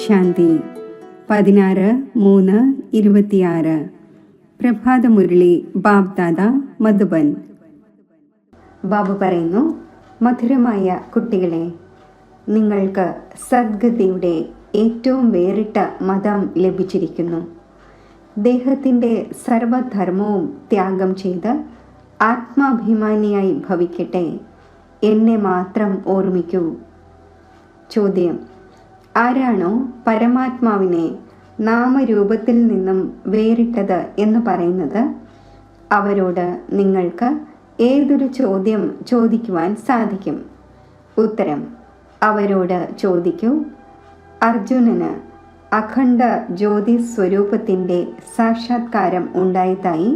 ശാന്തി 16/3/26 പ്രഭാതമുരളി ബാബ്ദാദ മധുബൻ. ബാബു പറയുന്നു, മധുരമായ കുട്ടികളെ, നിങ്ങൾക്ക് സദ്ഗതിയുടെ ഏറ്റവും വേറിട്ട മതം ലഭിച്ചിരിക്കുന്നു. ദേഹത്തിൻ്റെ സർവധർമ്മവും ത്യാഗം ചെയ്ത് ആത്മാഭിമാനിയായി ഭവിക്കട്ടെ. എന്നെ മാത്രം ഓർമ്മിക്കൂ. ചോദ്യം: ആരാണോ പരമാത്മാവിനെ നാമരൂപത്തിൽ നിന്നും വേറിട്ടത് എന്ന് പറയുന്നത്, അവരോട് നിങ്ങൾക്ക് ഏതൊരു ചോദ്യം ചോദിക്കുവാൻ സാധിക്കും? ഉത്തരം: അവരോട് ചോദിക്കൂ. അർജുനന് അഖണ്ഡ ജ്യോതി സ്വരൂപത്തിൻ്റെ സാക്ഷാത്കാരം ഉണ്ടായതായി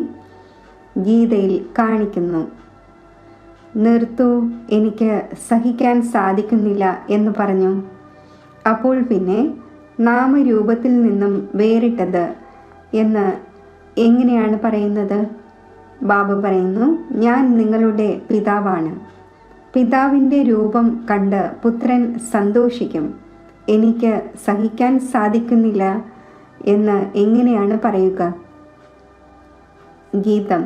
ഗീതയിൽ കാണിക്കുന്നു. നിർത്തൂ, എനിക്ക് സഹിക്കാൻ സാധിക്കുന്നില്ല എന്ന് പറഞ്ഞു. അപ്പോൾ പിന്നെ നാമരൂപത്തിൽ നിന്നും വേറിട്ടത് എന്ന് എങ്ങനെയാണ് പറയുന്നത്? ബാബു പറയുന്നു, ഞാൻ നിങ്ങളുടെ പിതാവാണ്. പിതാവിൻ്റെ രൂപം കണ്ട് പുത്രൻ സന്തോഷിക്കും. എനിക്ക് സഹിക്കാൻ സാധിക്കുന്നില്ല എന്ന് എങ്ങനെയാണ് പറയുക? ഗീതം: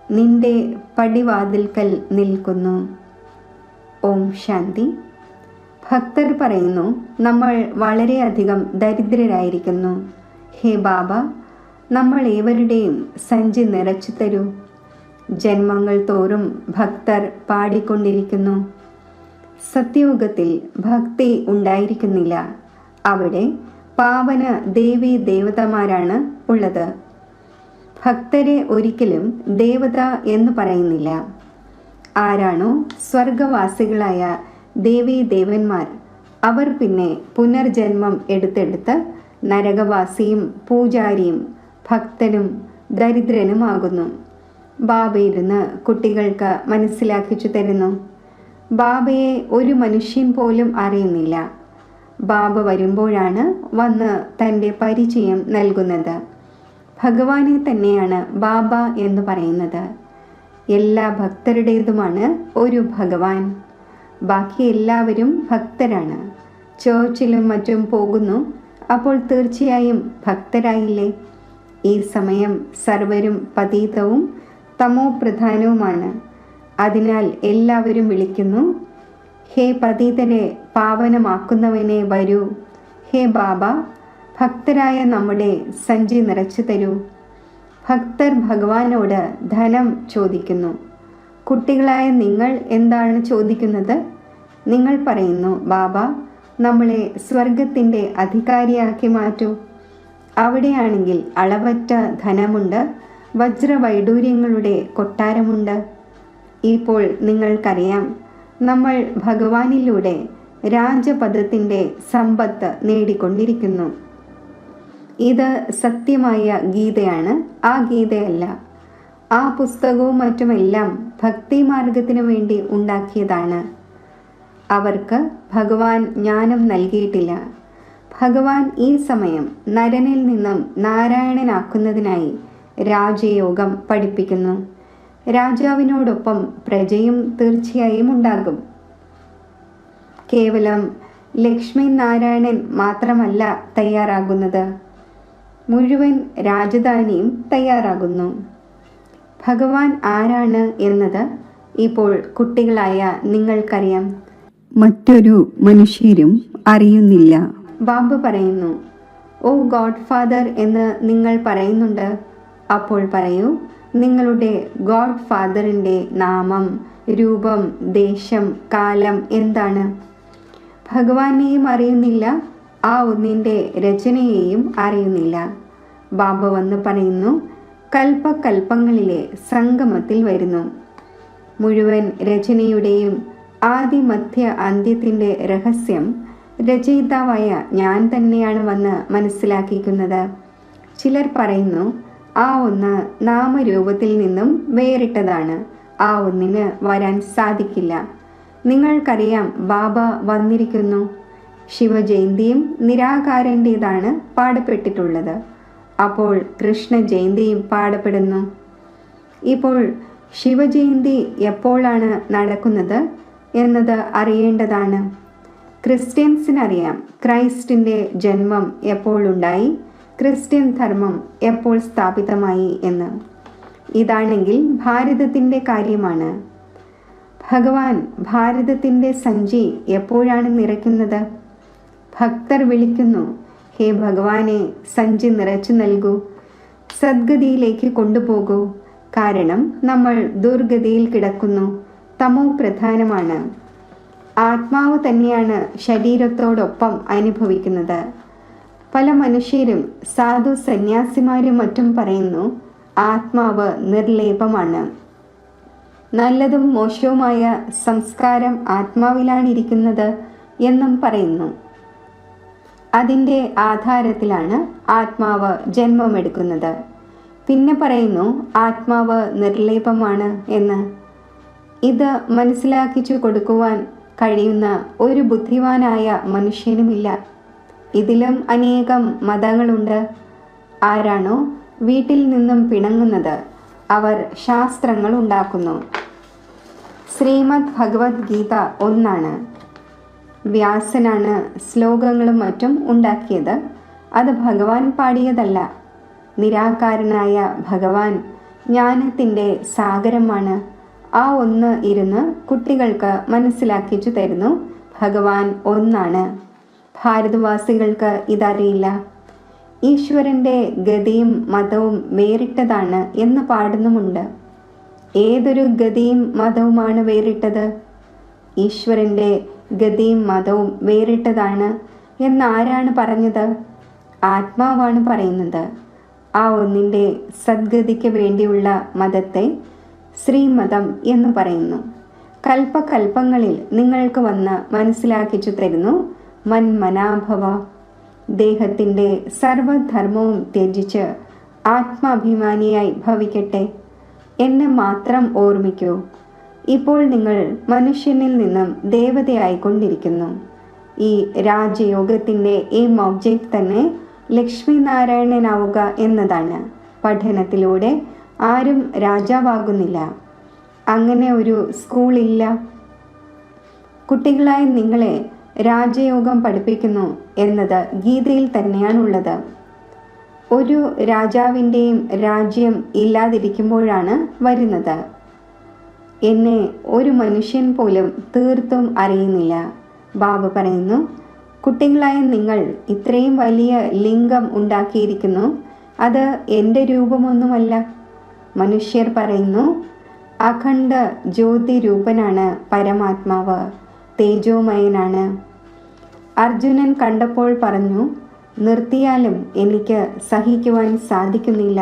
നിന്റെ പടിവാതിൽക്കൽ നിൽക്കുന്നു. ഓം ശാന്തി. ഭക്തർ പറയുന്നു, നമ്മൾ വളരെയധികം ദരിദ്രരായിരിക്കുന്നു. ഹേ ബാബ, നമ്മൾ ഏവരുടെയും സഞ്ചി നിറച്ചു തരൂ. ജന്മങ്ങൾ തോറും ഭക്തർ പാടിക്കൊണ്ടിരിക്കുന്നു. സത്യയുഗത്തിൽ ഭക്തി ഉണ്ടായിരിക്കുന്നില്ല. അവിടെ പാവന ദേവീ ദേവതമാരാണ് ഉള്ളത്. ഭക്തരെ ഒരിക്കലും ദേവത എന്ന് പറയുന്നില്ല. ആരാണോ സ്വർഗവാസികളായ ദേവീ ദേവന്മാർ, അവർ പിന്നെ പുനർജന്മം എടുത്തെടുത്ത് നരകവാസിയും പൂജാരിയും ഭക്തനും ദരിദ്രനുമാകുന്നു. ബാബയിരുന്ന് കുട്ടികൾക്ക് മനസ്സിലാക്കിച്ചു തരുന്നു. ബാബയെ ഒരു മനുഷ്യൻ പോലും അറിയുന്നില്ല. ബാബ വരുമ്പോഴാണ് വന്ന് തൻ്റെ പരിചയം നൽകുന്നത്. ഭഗവാനെ തന്നെയാണ് ബാബ എന്ന് പറയുന്നത്. എല്ലാ ഭക്തരുടേതുമാണ് ഒരു ഭഗവാൻ. ബാക്കി എല്ലാവരും ഭക്തരാണ്. ചേർച്ചിലും മറ്റും പോകുന്നു. അപ്പോൾ തീർച്ചയായും ഭക്തരായില്ലേ? ഈ സമയം സർവരും പതീതവും തമോപ്രധാനവുമാണ്. അതിനാൽ എല്ലാവരും വിളിക്കുന്നു, ഹേ പതീതരെ പാവനമാക്കുന്നവനെ വരൂ. ഹേ ബാബ, ഭക്തരായ നമ്മുടെ സഞ്ചി നിറച്ചു തരൂ. ഭക്തർ ഭഗവാനോട് ധനം ചോദിക്കുന്നു. കുട്ടികളായ നിങ്ങൾ എന്താണ് ചോദിക്കുന്നത്? നിങ്ങൾ പറയുന്നു, ബാബ, നമ്മളെ സ്വർഗത്തിൻ്റെ അധികാരിയാക്കി മാറ്റൂ. അവിടെയാണെങ്കിൽ അളവറ്റ ധനമുണ്ട്, വജ്രവൈഡൂര്യങ്ങളുടെ കൊട്ടാരമുണ്ട്. ഇപ്പോൾ നിങ്ങൾക്കറിയാം, നമ്മൾ ഭഗവാനിലൂടെ രാജപദത്തിൻ്റെ സമ്പത്ത് നേടിക്കൊണ്ടിരിക്കുന്നു. ഇത് സത്യമായ ഗീതയാണ്, ആ ഗീതയല്ല. ആ പുസ്തകവും മറ്റുമെല്ലാം ഭക്തി മാർഗത്തിനു വേണ്ടി ഉണ്ടാക്കിയതാണ്. അവർക്ക് ഭഗവാൻ ജ്ഞാനം നൽകിയിട്ടില്ല. ഭഗവാൻ ഈ സമയം നരനിൽ നിന്നും നാരായണനാക്കുന്നതിനായി രാജയോഗം പഠിപ്പിക്കുന്നു. രാജാവിനോടൊപ്പം പ്രജയും തീർച്ചയായും ഉണ്ടാകും. കേവലം ലക്ഷ്മി നാരായണൻ മാത്രമല്ല തയ്യാറാകുന്നത്, മുഴുവൻ രാജധാനിയും തയ്യാറാകുന്നു. ഭഗവാൻ ആരാണ് എന്നത് ഇപ്പോൾ കുട്ടികളായ നിങ്ങൾക്കറിയാം. മറ്റൊരു മനുഷ്യരും അറിയുന്നില്ല. ബാബു പറയുന്നു, ഓ ഗോഡ് ഫാദർ എന്ന് നിങ്ങൾ പറയുന്നുണ്ട്. അപ്പോൾ പറയൂ, നിങ്ങളുടെ ഗോഡ് ഫാദറിൻ്റെ നാമം, രൂപം, ദേശം, കാലം എന്താണ്? ഭഗവാനെയും അറിയുന്നില്ല, ആ ഒന്നിൻ്റെ രചനയെയും അറിയുന്നില്ല. ബാബ വന്ന് പറയുന്നു, കൽപ്പകൽപ്പങ്ങളിലെ സംഗമത്തിൽ വരുന്നു. മുഴുവൻ രചനയുടെയും ആദി മധ്യ അന്ത്യത്തിൻ്റെ രഹസ്യം രചയിതാവായ ഞാൻ തന്നെയാണ് വന്ന് മനസ്സിലാക്കിക്കുന്നത്. ചിലർ പറയുന്നു, ആ ഒന്ന് നാമരൂപത്തിൽ നിന്നും വേറിട്ടതാണ്, ആ ഒന്നിന് വരാൻ സാധിക്കില്ല. നിങ്ങൾക്കറിയാം, ബാബ വന്നിരിക്കുന്നു. ശിവജയന്തിയും നിരാകാരൻ്റേതാണ് പാടപ്പെട്ടിട്ടുള്ളത്. അപ്പോൾ കൃഷ്ണ ജയന്തിയും പാടപ്പെടുന്നു. ഇപ്പോൾ ശിവജയന്തി എപ്പോഴാണ് നടക്കുന്നത് എന്നത് അറിയേണ്ടതാണ്. ക്രിസ്ത്യൻസിനറിയാം ക്രൈസ്റ്റിൻ്റെ ജന്മം എപ്പോഴുണ്ടായി, ക്രിസ്ത്യൻ ധർമ്മം എപ്പോൾ സ്ഥാപിതമായി എന്ന്. ഇതാണെങ്കിൽ ഭാരതത്തിൻ്റെ കാര്യമാണ്. ഭഗവാൻ ഭാരതത്തിൻ്റെ സഞ്ചി എപ്പോഴാണ് നിറയ്ക്കുന്നത്? ഭക്തർ വിളിക്കുന്നു, ഹേ ഭഗവാനെ, സഞ്ചി നിറച്ചു നൽകൂ, സദ്ഗതിയിലേക്ക് കൊണ്ടുപോകൂ. കാരണം നമ്മൾ ദുർഗതിയിൽ കിടക്കുന്നു, തമോ പ്രധാനമാണ്. ആത്മാവ് തന്നെയാണ് ശരീരത്തോടൊപ്പം അനുഭവിക്കുന്നത്. പല മനുഷ്യരും സാധു സന്യാസിമാരും മറ്റും പറയുന്നു, ആത്മാവ് നിർലേപമാണ്. നല്ലതും മോശവുമായ സംസ്കാരം ആത്മാവിലാണിരിക്കുന്നത് എന്നും പറയുന്നു. അതിൻ്റെ ആധാരത്തിലാണ് ആത്മാവ് ജന്മമെടുക്കുന്നത്. പിന്നെ പറയുന്നു ആത്മാവ് നിർലേപമാണ് എന്ന്. ഇത് മനസ്സിലാക്കിച്ചു കൊടുക്കുവാൻ കഴിയുന്ന ഒരു ബുദ്ധിമാനായ മനുഷ്യനുമില്ല. ഇതിലും അനേകം മതങ്ങളുണ്ട്. ആരാണോ വീട്ടിൽ നിന്നും പിണങ്ങുന്നത് അവർ ശാസ്ത്രങ്ങൾ ഉണ്ടാക്കുന്നു. ശ്രീമദ് ഭഗവത്ഗീത ഒന്നാണ്. വ്യാസനാണ് ശ്ലോകങ്ങളും മറ്റും ഉണ്ടാക്കിയത്. അത് ഭഗവാൻ പാടിയതല്ല. നിരാകാരനായ ഭഗവാൻ ജ്ഞാനത്തിൻ്റെ സാഗരമാണ്. ആ ഒന്ന് ഇരുന്ന് കുട്ടികൾക്ക് മനസ്സിലാക്കിച്ചു തരുന്നു, ഭഗവാൻ ഒന്നാണ്. ഭാരതവാസികൾക്ക് ഇതറിയില്ല. ഈശ്വരൻ്റെ ഗതിയും മതവും വേറിട്ടതാണ് എന്ന് പാടുന്നുമുണ്ട്. ഏതൊരു ഗതിയും മതവുമാണ് വേറിട്ടത്? ഈശ്വരൻ്റെ ഗതിയും മതവും വേറിട്ടതാണ് എന്നാരാണ് പറഞ്ഞത്? ആത്മാവാണ് പറയുന്നത്. ആ ഒന്നിൻ്റെ സദ്ഗതിക്ക് വേണ്ടിയുള്ള മതത്തെ ശ്രീമതം എന്ന് പറയുന്നു. കൽപ്പകൽപ്പങ്ങളിൽ നിങ്ങൾക്ക് വന്ന് മനസ്സിലാക്കിച്ചു തരുന്നു, മന്മനാഭവ. ദേഹത്തിൻ്റെ സർവധർമ്മവും ത്യജിച്ച് ആത്മാഭിമാനിയായി ഭവിക്കട്ടെ. എന്നെ മാത്രം ഓർമ്മിക്കൂ. ഇപ്പോൾ നിങ്ങൾ മനുഷ്യനിൽ നിന്നും ദേവതയായിക്കൊണ്ടിരിക്കുന്നു. ഈ രാജയോഗത്തിൻ്റെ എയിം ഒബ്ജക്റ്റ് തന്നെ ലക്ഷ്മി നാരായണനാവുക എന്നതാണ്. പഠനത്തിലൂടെ ആരും രാജാവാകുന്നില്ല. അങ്ങനെ ഒരു സ്കൂളില്ല. കുട്ടികളായ നിങ്ങളെ രാജയോഗം പഠിപ്പിക്കുന്നു എന്നത് ഗീതയിൽ തന്നെയാണുള്ളത്. ഒരു രാജാവിൻ്റെയും രാജ്യം ഇല്ലാതിരിക്കുമ്പോഴാണ് വരുന്നത്. എന്നെ ഒരു മനുഷ്യൻ പോലും തീർത്തും അറിയുന്നില്ല. ബാബ പറയുന്നു, കുട്ടികളായ നിങ്ങൾ ഇത്രയും വലിയ ലിംഗം ഉണ്ടാക്കിയിരിക്കുന്നു. അത് എൻ്റെ രൂപമൊന്നുമല്ല. മനുഷ്യർ പറയുന്നു, അഖണ്ഡ ജ്യോതി രൂപനാണ് പരമാത്മാവ്, തേജോമയനാണ്. അർജുനൻ കണ്ടപ്പോൾ പറഞ്ഞു, നിർത്തിയാലും എനിക്ക് സഹിക്കുവാൻ സാധിക്കുന്നില്ല.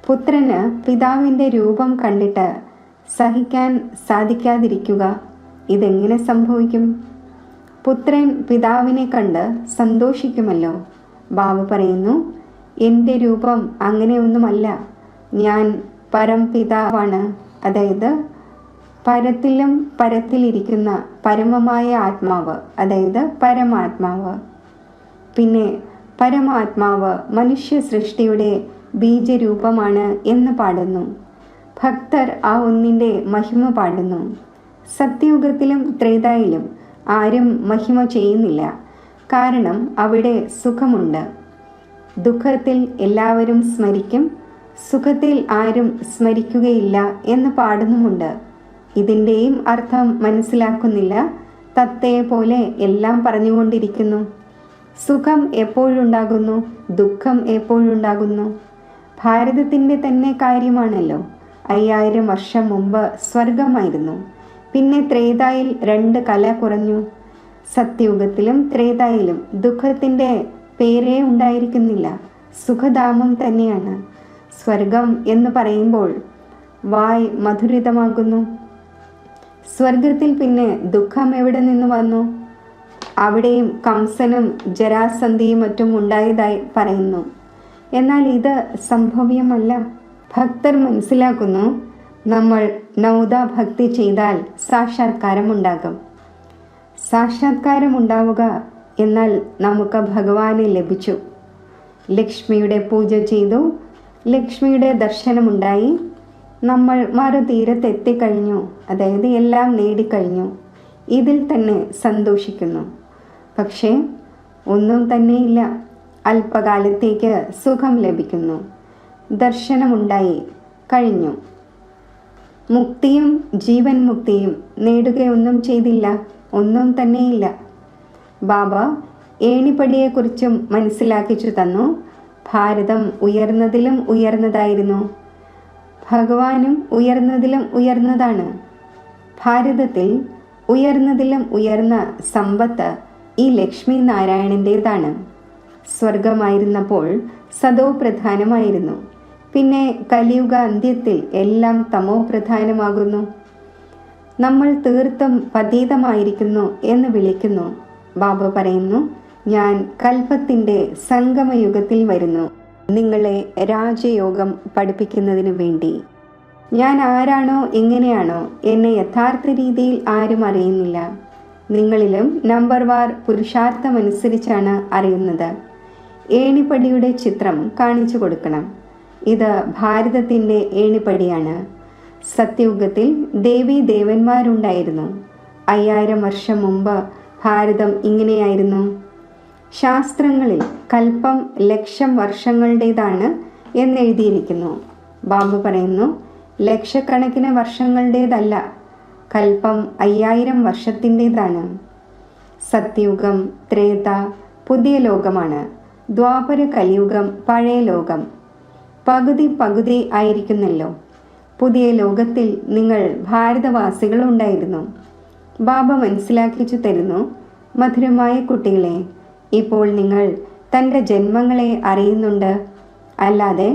പുത്രന് പിതാവിൻ്റെ രൂപം കണ്ടിട്ട് സഹിക്കാൻ സാധിക്കാതിരിക്കുക, ഇതെങ്ങനെ സംഭവിക്കും? പുത്രൻ പിതാവിനെ കണ്ട് സന്തോഷിക്കുമല്ലോ. ബാബ പറയുന്നു, എൻ്റെ രൂപം അങ്ങനെയൊന്നുമല്ല. ഞാൻ പരംപിതാവാണ്. അതായത് പരത്തിലും പരത്തിലിരിക്കുന്ന പരമമായ ആത്മാവ്, അതായത് പരമാത്മാവ്. പിന്നെ പരമാത്മാവ് മനുഷ്യ സൃഷ്ടിയുടെ ബീജരൂപമാണ് എന്ന് പാടുന്നു. ഭക്തർ ആ ഒന്നിൻ്റെ മഹിമ പാടുന്നു. സത്യയുഗത്തിലും ത്രേതായിലും ആരും മഹിമ ചെയ്യുന്നില്ല. കാരണം അവിടെ സുഖമുണ്ട്. ദുഃഖത്തിൽ എല്ലാവരും സ്മരിക്കും, സുഖത്തിൽ ആരും സ്മരിക്കുകയില്ല എന്ന് പാടുന്നുമുണ്ട്. ഇതിൻ്റെയും അർത്ഥം മനസ്സിലാക്കുന്നില്ല. തത്തയെ പോലെ എല്ലാം പറഞ്ഞുകൊണ്ടിരിക്കുന്നു. സുഖം എപ്പോഴുണ്ടാകുന്നു, ദുഃഖം എപ്പോഴുണ്ടാകുന്നു. ഭാരതത്തിൻ്റെ തന്നെ കാര്യമാണല്ലോ. 5000 വർഷം മുമ്പ് സ്വർഗമായിരുന്നു. പിന്നെ ത്രേതായിൽ 2 കല കുറഞ്ഞു. സത്യയുഗത്തിലും ത്രേതായിലും ദുഃഖത്തിൻ്റെ പേരേ ഉണ്ടായിരിക്കുന്നില്ല. സുഖധാമം തന്നെയാണ്. സ്വർഗം എന്ന് പറയുമ്പോൾ വായ് മധുരിതമാകുന്നു. സ്വർഗത്തിൽ പിന്നെ ദുഃഖം എവിടെ നിന്ന് വന്നു? അവിടെയും കംസനും ജരാസന്ധിയും മറ്റും ഉണ്ടായതായി പറയുന്നു. എന്നാൽ ഇത് സംഭവ്യമല്ല. ഭക്തർ മനസ്സിലാക്കുന്നു, നമ്മൾ നൗദ ഭക്തി ചെയ്താൽ സാക്ഷാത്കാരമുണ്ടാകും. സാക്ഷാത്കാരമുണ്ടാവുക എന്നാൽ നമുക്ക് ഭഗവാനെ ലഭിച്ചു. ലക്ഷ്മിയുടെ പൂജ ചെയ്തു, ലക്ഷ്മിയുടെ ദർശനമുണ്ടായി, നമ്മൾ മറുതീരത്തെത്തിക്കഴിഞ്ഞു. അതായത് എല്ലാം നേടിക്കഴിഞ്ഞു. ഇതിൽ തന്നെ സന്തോഷിക്കുന്നു. പക്ഷേ ഒന്നും തന്നെയില്ല. അല്പകാലത്തേക്ക് സുഖം ലഭിക്കുന്നു. ദർശനമുണ്ടായി, കഴിഞ്ഞു. മുക്തിയും ജീവൻ മുക്തിയും നേടുകയൊന്നും ചെയ്തില്ല, ഒന്നും തന്നെയില്ല. ബാബ ഏണിപ്പടിയെക്കുറിച്ചും മനസ്സിലാക്കിച്ചു തന്നു. ഭാരതം ഉയർന്നതിലും ഉയർന്നതായിരുന്നു. ഭഗവാനും ഉയർന്നതിലും ഉയർന്നതാണ്. ഭാരതത്തിൽ ഉയർന്നതിലും ഉയർന്ന സമ്പത്ത് ഈ ലക്ഷ്മി നാരായണൻ്റേതാണ്. സ്വർഗമായിരുന്നപ്പോൾ സദോ പ്രധാനമായിരുന്നു. പിന്നെ കലിയുഗ അന്ത്യത്തിൽ എല്ലാം തമോ പ്രധാനമാകുന്നു. നമ്മൾ തീർത്തും പതീതമായിരിക്കുന്നു എന്ന് വിളിക്കുന്നു. ബാബ പറയുന്നു, ഞാൻ കൽപ്പത്തിൻ്റെ സംഗമയുഗത്തിൽ വരുന്നു, നിങ്ങളെ രാജയോഗം പഠിപ്പിക്കുന്നതിനു വേണ്ടി. ഞാൻ ആരാണോ എങ്ങനെയാണോ എന്നെ യഥാർത്ഥ രീതിയിൽ ആരും അറിയുന്നില്ല. നിങ്ങളിലും നമ്പർ വാർ പുരുഷാർത്ഥമനുസരിച്ചാണ് അറിയുന്നത്. ഏണിപ്പടിയുടെ ചിത്രം കാണിച്ചു കൊടുക്കണം. ഇത് ഭാരതത്തിൻ്റെ ഏണിപ്പടിയാണ്. സത്യയുഗത്തിൽ ദേവീ ദേവന്മാരുണ്ടായിരുന്നു. 5000 വർഷം മുമ്പ് ഭാരതം ഇങ്ങനെയായിരുന്നു. ശാസ്ത്രങ്ങളിൽ കൽപ്പം 1,00,000 വർഷങ്ങളുടേതാണ് എന്നെഴുതിയിരിക്കുന്നു. ബാബു പറയുന്നു, ലക്ഷക്കണക്കിന് വർഷങ്ങളുടേതല്ല, കൽപ്പം 5000 വർഷത്തിൻ്റെതാണ്. സത്യയുഗം ത്രേത പുതിയ ലോകമാണ്. ദ്വാപര കലിയുഗം പഴയ ലോകം. പകുതി പകുതി ആയിരിക്കുന്നല്ലോ. പുതിയ ലോകത്തിൽ നിങ്ങൾ ഭാരതവാസികളുണ്ടായിരുന്നു. ബാബ മനസ്സിലാക്കിച്ചു തരുന്നു, മധുരമായ കുട്ടികളെ, ഇപ്പോൾ നിങ്ങൾ തൻ്റെ ജന്മങ്ങളെ അറിയുന്നുണ്ട്, അല്ലാതെ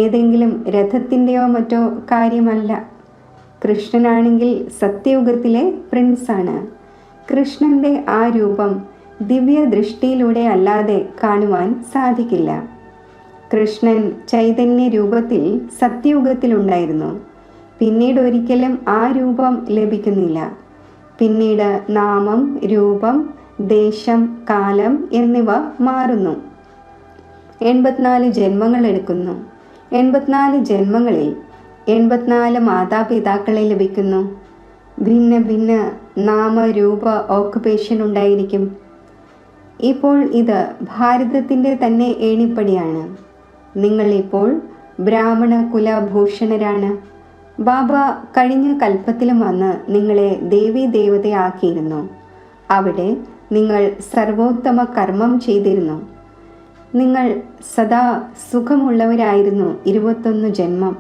ഏതെങ്കിലും രഥത്തിൻ്റെയോ മറ്റോ കാര്യമല്ല. കൃഷ്ണനാണെങ്കിൽ സത്യയുഗത്തിലെ പ്രിൻസാണ്. കൃഷ്ണൻ്റെ ആ രൂപം ദിവ്യ ദൃഷ്ടിയിലൂടെ അല്ലാതെ കാണുവാൻ സാധിക്കില്ല. കൃഷ്ണൻ ചൈതന്യ രൂപത്തിൽ സത്യയുഗത്തിലുണ്ടായിരുന്നു. പിന്നീട് ഒരിക്കലും ആ രൂപം ലഭിക്കുന്നില്ല. പിന്നീട് നാമം, രൂപം, ദേശം, കാലം എന്നിവ മാറുന്നു. 84 ജന്മങ്ങൾ എടുക്കുന്നു. 84 ജന്മങ്ങളിൽ 84 മാതാപിതാക്കളെ ലഭിക്കുന്നു. ഭിന്ന ഭിന്ന നാമ, രൂപ, ഓക്കുപേഷൻ ഉണ്ടായിരിക്കും. ഇപ്പോൾ ഇത് ഭാരതത്തിൻ്റെ തന്നെ ഏണിപ്പടിയാണ്. നിങ്ങളിപ്പോൾ ബ്രാഹ്മണ കുലഭൂഷണരാണ്. ബാബ കഴിഞ്ഞ കൽപ്പത്തിലും വന്ന് നിങ്ങളെ ദേവീ ദേവതയാക്കിയിരുന്നു. അവിടെ നിങ്ങൾ സർവോത്തമ കർമ്മം ചെയ്തിരുന്നു. നിങ്ങൾ സദാ സുഖമുള്ളവരായിരുന്നു 21 ജന്മം.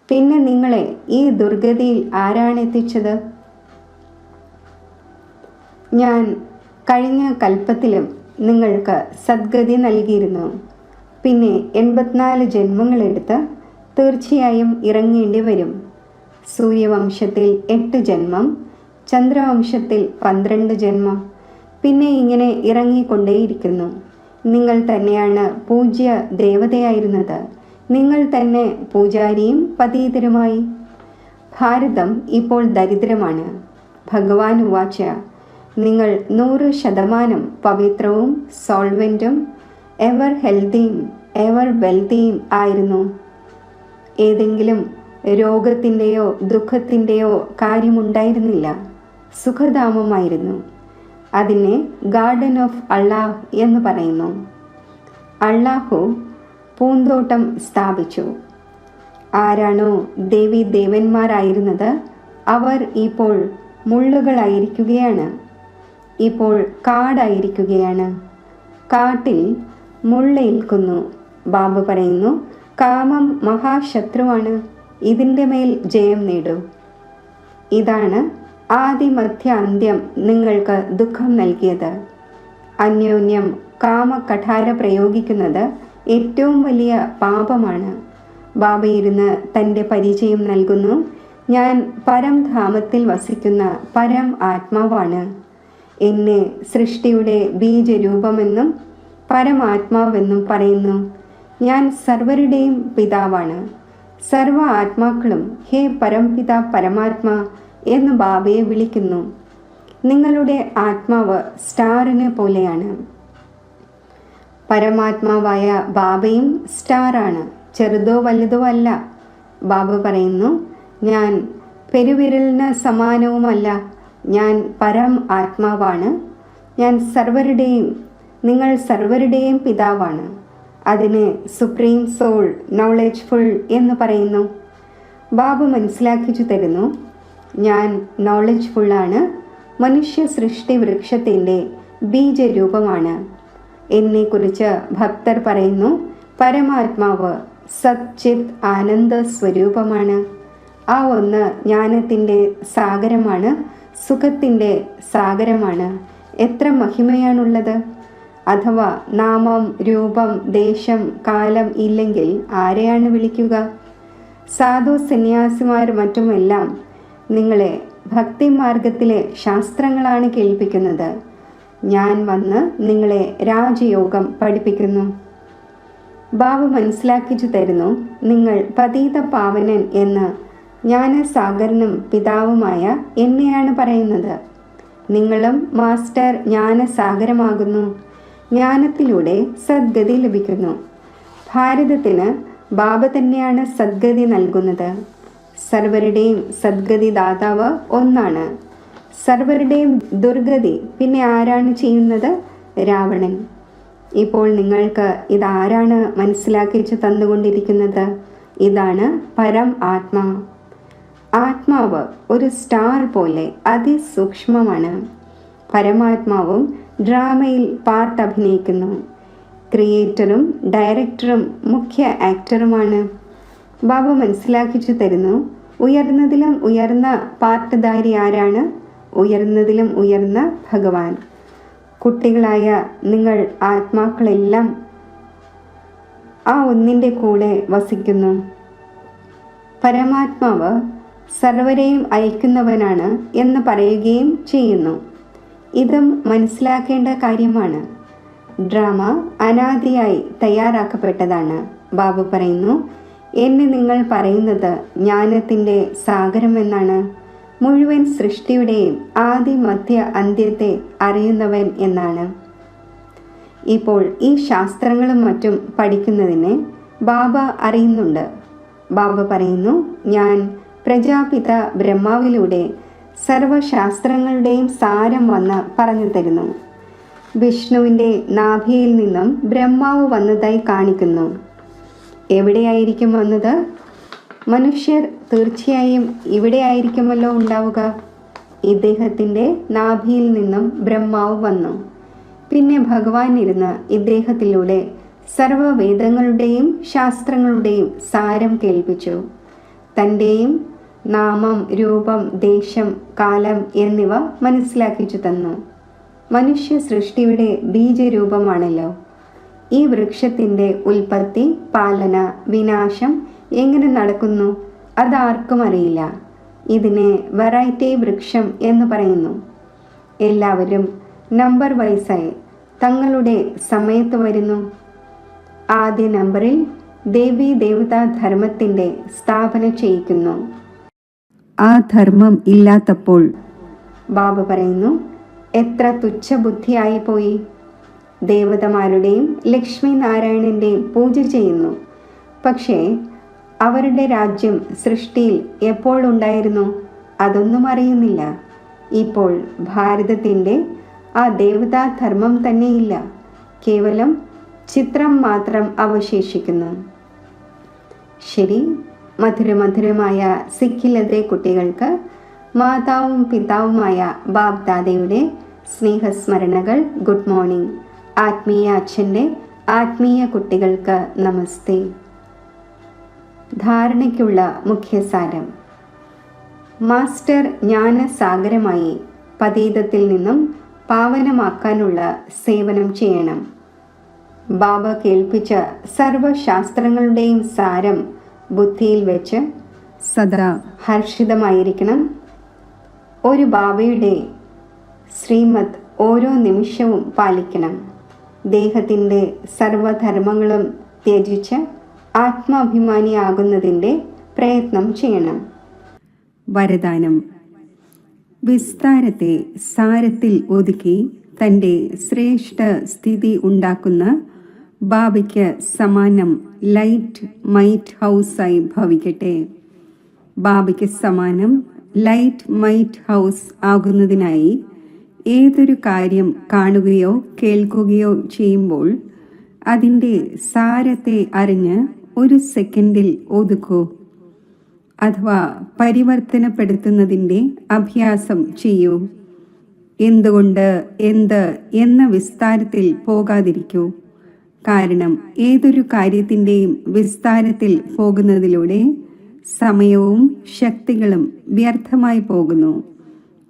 പിന്നെ നിങ്ങളെ ഈ ദുർഗതിയിൽ ആരാണ് എത്തിച്ചത്? ഞാൻ കഴിഞ്ഞ കൽപ്പത്തിലും നിങ്ങൾക്ക് സദ്ഗതി നൽകിയിരുന്നു. പിന്നെ 84 ജന്മങ്ങളെടുത്ത് തീർച്ചയായും ഇറങ്ങേണ്ടി വരും. സൂര്യവംശത്തിൽ 8 ജന്മം, ചന്ദ്രവംശത്തിൽ 12 ജന്മം, പിന്നെ ഇങ്ങനെ ഇറങ്ങിക്കൊണ്ടേയിരിക്കുന്നു. നിങ്ങൾ തന്നെയാണ് പൂജ്യ ദേവതയായിരുന്നത്. നിങ്ങൾ തന്നെ പൂജാരിയും പതീതരുമായി. ഭാരതം ഇപ്പോൾ ദരിദ്രമാണ്. ഭഗവാൻ ഉവാച, നിങ്ങൾ 100% പവിത്രവും സോൾവെൻറ്റും എവർ ഹെൽത്തിയും എവർ വെൽത്തിയും ആയിരുന്നു. ഏതെങ്കിലും രോഗത്തിൻ്റെയോ ദുഃഖത്തിൻ്റെയോ കാര്യമുണ്ടായിരുന്നില്ല. സുഖധാമമായിരുന്നു. അതിനെ ഗാർഡൻ ഓഫ് അള്ളാഹ് എന്ന് പറയുന്നു. അള്ളാഹു പൂന്തോട്ടം സ്ഥാപിച്ചു. ആരാണോ ദേവി ദേവന്മാരായിരുന്നത് അവർ ഇപ്പോൾ മുള്ളുകളായിരിക്കുകയാണ്. ഇപ്പോൾ കാടായിരിക്കുകയാണ്. കാട്ടിൽ മുള്ളേൽക്കുന്നു. ബാബ പറയുന്നു, കാമം മഹാശത്രുവാണ്, ഇതിൻ്റെ മേൽ ജയം നേടൂ. ഇതാണ് ആദിമധ്യ അന്ത്യം നിങ്ങൾക്ക് ദുഃഖം നൽകിയത്. അന്യോന്യം കാമകഠാര പ്രയോഗിക്കുന്നത് ഏറ്റവും വലിയ പാപമാണ്. ബാബ ഇരുന്ന് തൻ്റെ പരിചയം നൽകുന്നു. ഞാൻ പരംധാമത്തിൽ വസിക്കുന്ന പരം ആത്മാവാണ്. എന്നെ സൃഷ്ടിയുടെ ബീജരൂപമെന്നും പരമാത്മാവെന്നും പറയുന്നു. ഞാൻ സർവരുടെയും പിതാവാണ്. സർവ ആത്മാക്കളും ഹേ പരംപിത പരമാത്മാ എന്ന് ബാബയെ വിളിക്കുന്നു. നിങ്ങളുടെ ആത്മാവ് സ്റ്റാറിനെ പോലെയാണ്. പരമാത്മാവായ ബാബയും സ്റ്റാറാണ്, ചെറുതോ വലുതോ അല്ല. ബാബ പറയുന്നു, ഞാൻ പെരുവിരലിന് സമാനവുമല്ല, ഞാൻ പരം ആത്മാവാണ്. ഞാൻ നിങ്ങൾ സർവരുടെയും പിതാവാണ്. അതിനെ സുപ്രീം സോൾ നോളജ്ഫുൾ എന്ന് പറയുന്നു. ബാബു മനസ്സിലാക്കിച്ചു തരുന്നു, ഞാൻ നോളജ്ഫുള്ളാണ്. മനുഷ്യ സൃഷ്ടി വൃക്ഷത്തിൻ്റെ ബീജരൂപമാണ്. എന്നെക്കുറിച്ച് ഭക്തർ പറയുന്നു, പരമാത്മാവ് സച്ചിത് ആനന്ദ സ്വരൂപമാണ്. ആ ഒന്ന് ജ്ഞാനത്തിൻ്റെ സാഗരമാണ്, സുഖത്തിൻ്റെ സാഗരമാണ്. എത്ര മഹിമയാണുള്ളത്! അഥവാ നാമം, രൂപം, ദേശം, കാലം ഇല്ലെങ്കിൽ ആരെയാണ് വിളിക്കുക? സാധു സന്യാസിമാർ മറ്റുമെല്ലാം നിങ്ങളെ ഭക്തിമാർഗത്തിലെ ശാസ്ത്രങ്ങളാണ് കേൾപ്പിക്കുന്നത്. ഞാൻ വന്ന് നിങ്ങളെ രാജയോഗം പഠിപ്പിക്കുന്നു. ബാബു മനസ്സിലാക്കിച്ചു തരുന്നു, നിങ്ങൾ പതീത പാവനൻ എന്ന് ജ്ഞാനസാഗരനും പിതാവുമായ എന്നെയാണ് പറയുന്നത്. നിങ്ങളും മാസ്റ്റർ ജ്ഞാനസാഗരമാകുന്നു. ജ്ഞാനത്തിലൂടെ സദ്ഗതി ലഭിക്കുന്നു. ഭാരതത്തിന് ബാബ തന്നെയാണ് സദ്ഗതി നൽകുന്നത്. സർവരുടെയും സദ്ഗതി ദാതാവ് ഒന്നാണ്. സർവരുടെയും ദുർഗതി പിന്നെ ആരാണ് ചെയ്യുന്നത്? രാവണൻ. ഇപ്പോൾ നിങ്ങൾക്ക് ഇതാരാണ് മനസ്സിലാക്കിച്ചു തന്നുകൊണ്ടിരിക്കുന്നത്? ഇതാണ് പരം ആത്മാ. ആത്മാവ് ഒരു സ്റ്റാർ പോലെ അതിസൂക്ഷ്മമാണ്. പരമാത്മാവും ഡ്രാമയിൽ പാർട്ട് അഭിനയിക്കുന്നു. ക്രിയേറ്ററും ഡയറക്ടറും മുഖ്യ ആക്ടറുമാണ്. ബാബ മനസ്സിലാക്കിച്ചു തരുന്നു, ഉയർന്നതിലും ഉയർന്ന പാർട്ട്ധാരി ആരാണ്? ഉയർന്നതിലും ഉയർന്ന ഭഗവാൻ. കുട്ടികളായ നിങ്ങൾ ആത്മാക്കളെല്ലാം ആ ഒന്നിൻ്റെ കൂടെ വസിക്കുന്നു. പരമാത്മാവ് സർവരെയും അയക്കുന്നവനാണ് എന്ന് പറയുകയും ചെയ്യുന്നു. ഇതും മനസ്സിലാക്കേണ്ട കാര്യമാണ്. ഡ്രാമ അനാദിയായി തയ്യാറാക്കപ്പെട്ടതാണ്. ബാബു പറയുന്നു, എന്നെ നിങ്ങൾ പറയുന്നത് ജ്ഞാനത്തിൻ്റെ സാഗരമെന്നാണ്. മുഴുവൻ സൃഷ്ടിയുടെയും ആദി മധ്യ അന്ത്യത്തെ അറിയുന്നവൻ എന്നാണ്. ഇപ്പോൾ ഈ ശാസ്ത്രങ്ങളും മറ്റും പഠിക്കുന്നതിനെ ബാബ അറിയുന്നുണ്ട്. ബാബ പറയുന്നു, ഞാൻ പ്രജാപിത ബ്രഹ്മാവിലൂടെ സർവശാസ്ത്രങ്ങളുടെയും സാരം വന്ന് പറഞ്ഞു തരുന്നു. വിഷ്ണുവിൻ്റെ നാഭിയിൽ നിന്നും ബ്രഹ്മാവ് വന്നതായി കാണിക്കുന്നു. എവിടെയായിരിക്കും വന്നത്? മനുഷ്യർ തീർച്ചയായും ഇവിടെയായിരിക്കുമല്ലോ ഉണ്ടാവുക. ഇദ്ദേഹത്തിൻ്റെ നാഭിയിൽ നിന്നും ബ്രഹ്മാവ് വന്നു. പിന്നെ ഭഗവാൻ ഇരുന്ന് ഇദ്ദേഹത്തിലൂടെ സർവവേദങ്ങളുടെയും ശാസ്ത്രങ്ങളുടെയും സാരം കേൾപ്പിച്ചു. തൻ്റെയും നാമം, രൂപം, ദേശം, കാലം എന്നിവ മനസ്സിലാക്കിച്ചു തന്നു. മനുഷ്യ സൃഷ്ടിയുടെ ബീജരൂപമാണല്ലോ. ഈ വൃക്ഷത്തിൻ്റെ ഉൽപ്പത്തി, പാലന, വിനാശം എങ്ങനെ നടക്കുന്നു അതാർക്കും അറിയില്ല. ഇതിനെ വെറൈറ്റി വൃക്ഷം എന്ന് പറയുന്നു. എല്ലാവരും നമ്പർ വൈസായി തങ്ങളുടെ സമയത്ത് വരുന്നു. ആദ്യ നമ്പറിൽ ദേവീ ദേവതാ ധർമ്മത്തിൻ്റെ സ്ഥാപന ചെയ്യിക്കുന്നു. ആ ധർമ്മം ഇല്ലാത്തപ്പോൾ ബാബ പറയുന്നു, എത്ര തുച്ഛബുദ്ധിയായി പോയി. ദേവതമാരുടെയും ലക്ഷ്മി നാരായണൻ്റെയും പൂജ ചെയ്യുന്നു. പക്ഷേ അവരുടെ രാജ്യം സൃഷ്ടിയിൽ എപ്പോൾ ഉണ്ടായിരുന്നു? അതൊന്നും അറിയുന്നില്ല. ഇപ്പോൾ ഭാരതത്തിൻ്റെ ആ ദേവതാധർമ്മം തന്നെയില്ല. കേവലം ചിത്രം മാത്രം അവശേഷിക്കുന്നു. ശരി, മധുരമധുരമായ സിഖിലതെ കുട്ടികൾക്ക് മാതാവും പിതാവുമായ ബാബ് ദാദയുടെ സ്നേഹസ്മരണകൾ. Good morning. ആത്മീയ അച്ഛൻ്റെ ആത്മീയ കുട്ടികൾക്ക് നമസ്തേ. ധാരണയ്ക്കുള്ള മുഖ്യസാരം. മാസ്റ്റർ ജ്ഞാനസാഗരമായി പതീതത്തിൽ നിന്നും പാവനമാക്കാനുള്ള സേവനം ചെയ്യണം. ബാബ കേൾപ്പിച്ച സർവശാസ്ത്രങ്ങളുടെയും സാരം ബുദ്ധിയിൽ വെച്ച് സദാ ഹർഷിതമായിരിക്കണം. ഒരു ബാബയുടെ ശ്രീമത് ഓരോ നിമിഷവും പാലിക്കണം. ദേഹത്തിൻ്റെ സർവധർമ്മങ്ങളും ത്യജിച്ച് ആത്മാഭിമാനിയാകുന്നതിൻ്റെ പ്രയത്നം ചെയ്യണം. വരദാനം. വിസ്താരത്തെ സാരത്തിൽ ഒതുക്കി തൻ്റെ ശ്രേഷ്ഠ സ്ഥിതി ഉണ്ടാക്കുന്ന ബാബയ്ക്ക് സമാനം ലൈറ്റ് മൈറ്റ് ഹൗസായി ഭവിക്കട്ടെ. ബാബയ്ക്ക് സമാനം ലൈറ്റ് മൈറ്റ് ഹൗസ് ആകുന്നതിനായി ഏതൊരു കാര്യം കാണുകയോ കേൾക്കുകയോ ചെയ്യുമ്പോൾ അതിൻ്റെ സാരത്തെ അറിഞ്ഞ് ഒരു സെക്കൻഡിൽ ഒതുക്കൂ. അഥവാ പരിവർത്തനപ്പെടുത്തുന്നതിൻ്റെ അഭ്യാസം ചെയ്യൂ. എന്തുകൊണ്ട്, എന്ത് എന്ന വിസ്താരത്തിൽ പോകാതിരിക്കൂ. കാരണം ഏതൊരു കാര്യത്തിൻ്റെയും വിസ്താരത്തിൽ പോകുന്നതിലൂടെ സമയവും ശക്തികളും വ്യർത്ഥമായി പോകുന്നു.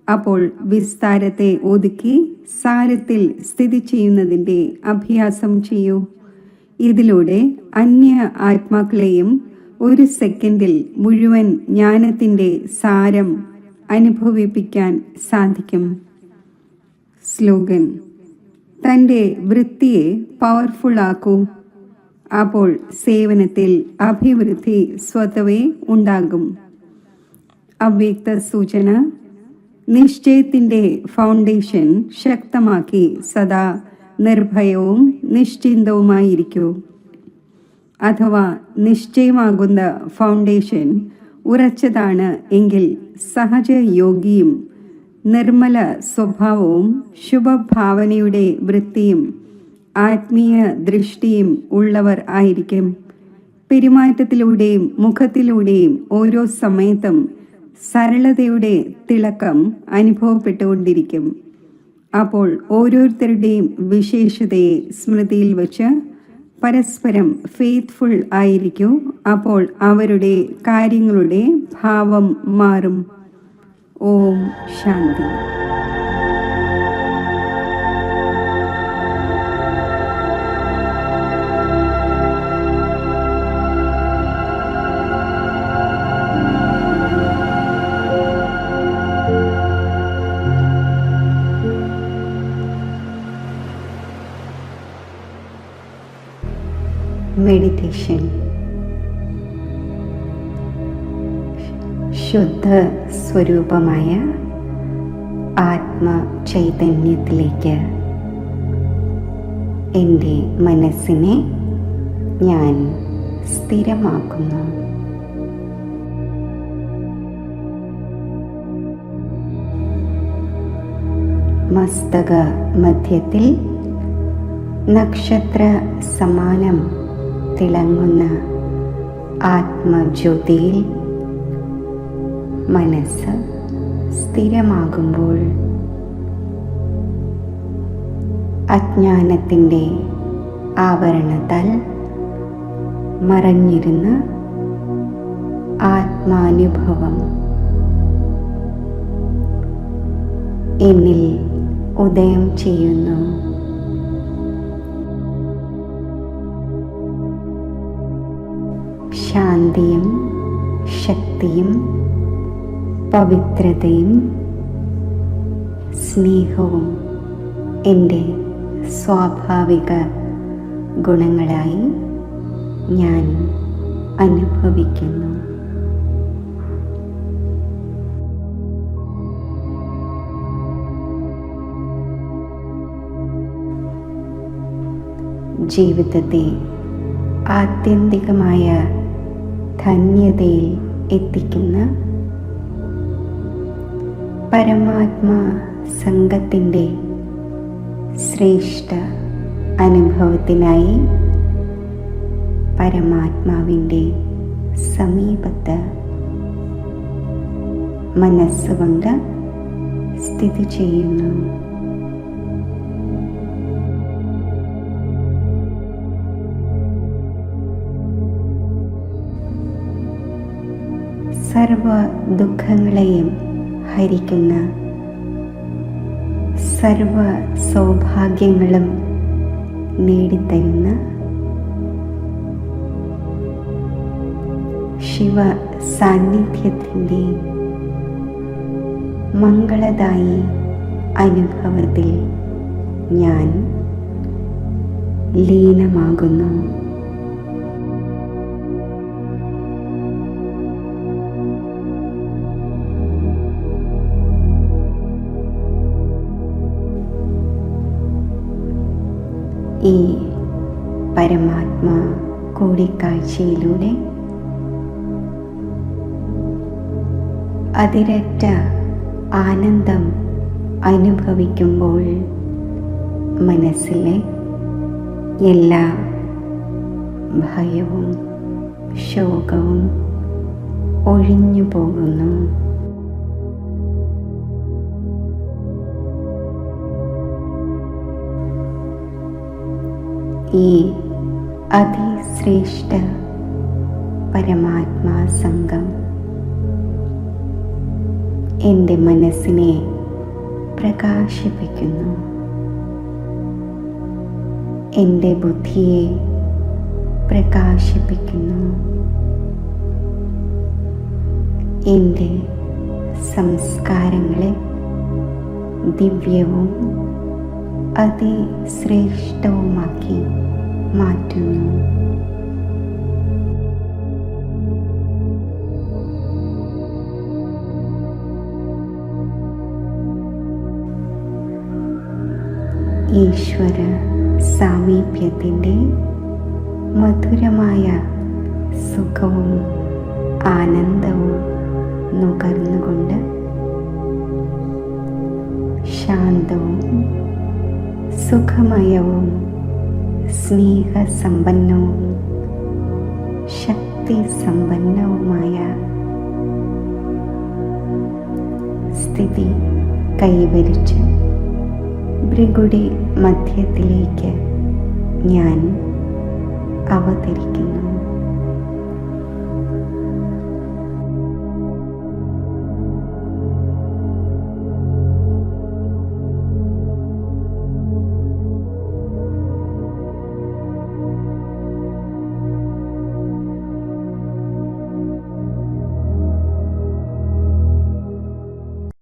അപ്പോൾ വിസ്താരത്തെ ഒതുക്കി സാരത്തിൽ സ്ഥിതി ചെയ്യുന്നതിൻ്റെ അഭ്യാസം ചെയ്യൂ. ഇതിലൂടെ അന്യ ആത്മാക്കളെയും ഒരു സെക്കൻഡിൽ മുഴുവൻ ജ്ഞാനത്തിൻ്റെ സാരം അനുഭവിപ്പിക്കാൻ സാധിക്കും. സ്ലോഗൻ: തൻ്റെ വൃത്തിയെ പവർഫുൾ ആക്കൂ. അപ്പോൾ സേവനത്തിൽ അഭിവൃദ്ധി സ്വതവേ ഉണ്ടാകും. അവ്യക്ത സൂചന: നിശ്ചയത്തിൻ്റെ ഫൗണ്ടേഷൻ ശക്തമാക്കി സദാ നിർഭയവും നിശ്ചിന്തവുമായിരിക്കൂ. അഥവാ നിശ്ചയമാകുന്ന ഫൗണ്ടേഷൻ ഉറച്ചതാണ് എങ്കിൽ സഹജയോഗിയും നിർമ്മല സ്വഭാവവും ശുഭഭാവനയുടെ വൃത്തിയും ആത്മീയ ദൃഷ്ടിയും ഉള്ളവർ ആയിരിക്കും. പെരുമാറ്റത്തിലൂടെയും മുഖത്തിലൂടെയും ഓരോ സമയത്തും സരളതയുടെ തിളക്കം അനുഭവപ്പെട്ടുകൊണ്ടിരിക്കും. അപ്പോൾ ഓരോരുത്തരുടെയും വിശേഷതയെ സ്മൃതിയിൽ വച്ച് പരസ്പരം ഫെയ്ത്ത്ഫുൾ ആയിരിക്കൂ. അപ്പോൾ അവരുടെ കാര്യങ്ങളുടെ ഭാവം മാറും. ഓം ശാന്തി. മെഡിറ്റേഷൻ. ശുദ്ധ സ്വരൂപമായ ആത്മചൈതന്യത്തിലേക്ക് എൻ്റെ മനസ്സിനെ ഞാൻ സ്ഥിരമാക്കുന്നു. മസ്തക മധ്യത്തിൽ നക്ഷത്ര സമാനം തിളങ്ങുന്ന ആത്മജ്യോതിയിൽ മനസ്സ് സ്ഥിരമാകുമ്പോൾ അജ്ഞാനത്തിൻ്റെ ആവരണത്താൽ മറഞ്ഞിരുന്ന ആത്മാനുഭവം എന്നിൽ ഉദയം ചെയ്യുന്നു. ശാന്തിയും ശക്തിയും പവിത്രതയും സ്നേഹവും എൻ്റെ സ്വാഭാവിക ഗുണങ്ങളായി ഞാൻ അനുഭവിക്കുന്നു. ജീവിതത്തെ ആത്യന്തികമായ ധന്യതയിൽ എത്തിക്കുന്ന പരമാത്മാ സംഘത്തിൻ്റെ ശ്രേഷ്ഠ അനുഭവത്തിനായി പരമാത്മാവിൻ്റെ സമീപത്ത് മനസ്സുകൊണ്ട് സ്ഥിതി ചെയ്യുന്നു. സർവ ദുഃഖങ്ങളെയും ഹരിക്കുന്ന സർവ സൗഭാഗ്യങ്ങളും നേടിത്തരുന്ന ശിവ സാന്നിധ്യത്തിൻ്റെ മംഗളദായി അനുഭവത്തിൽ ഞാൻ ലീനമാകുന്നു. ഈ പരമാത്മാ കൂടിക്കാഴ്ചയിലൂടെ അതിരറ്റ ആനന്ദം അനുഭവിക്കുമ്പോൾ മനസ്സിലെ എല്ലാ ഭയവും ശോകവും ഒഴിഞ്ഞു പോകുന്നു. ഈ അതിശ്രേഷ്ഠ പരമാത്മാ സംഘം എൻ്റെ മനസ്സിനെ പ്രകാശിപ്പിക്കുന്നു. എൻ്റെ ബുദ്ധിയെ പ്രകാശിപ്പിക്കുന്നു. എൻ്റെ സംസ്കാരങ്ങളെ ദിവ്യവും അതിശ്രേഷ്ഠവുമാക്കി മാറ്റുന്നു. ഈശ്വര സാമീപ്യത്തിൻ്റെ മധുരമായ സുഖവും ആനന്ദവും നുകർന്നുകൊണ്ട് ശാന്തവും സുഖമയവും സ്നേഹസമ്പന്നവും ശക്തിസമ്പന്നവുമായ സ്ഥിതി കൈവരിച്ച് ഭൃഗുടി മധ്യത്തിലേക്ക് ഞാൻ അവതരിക്കുന്നു.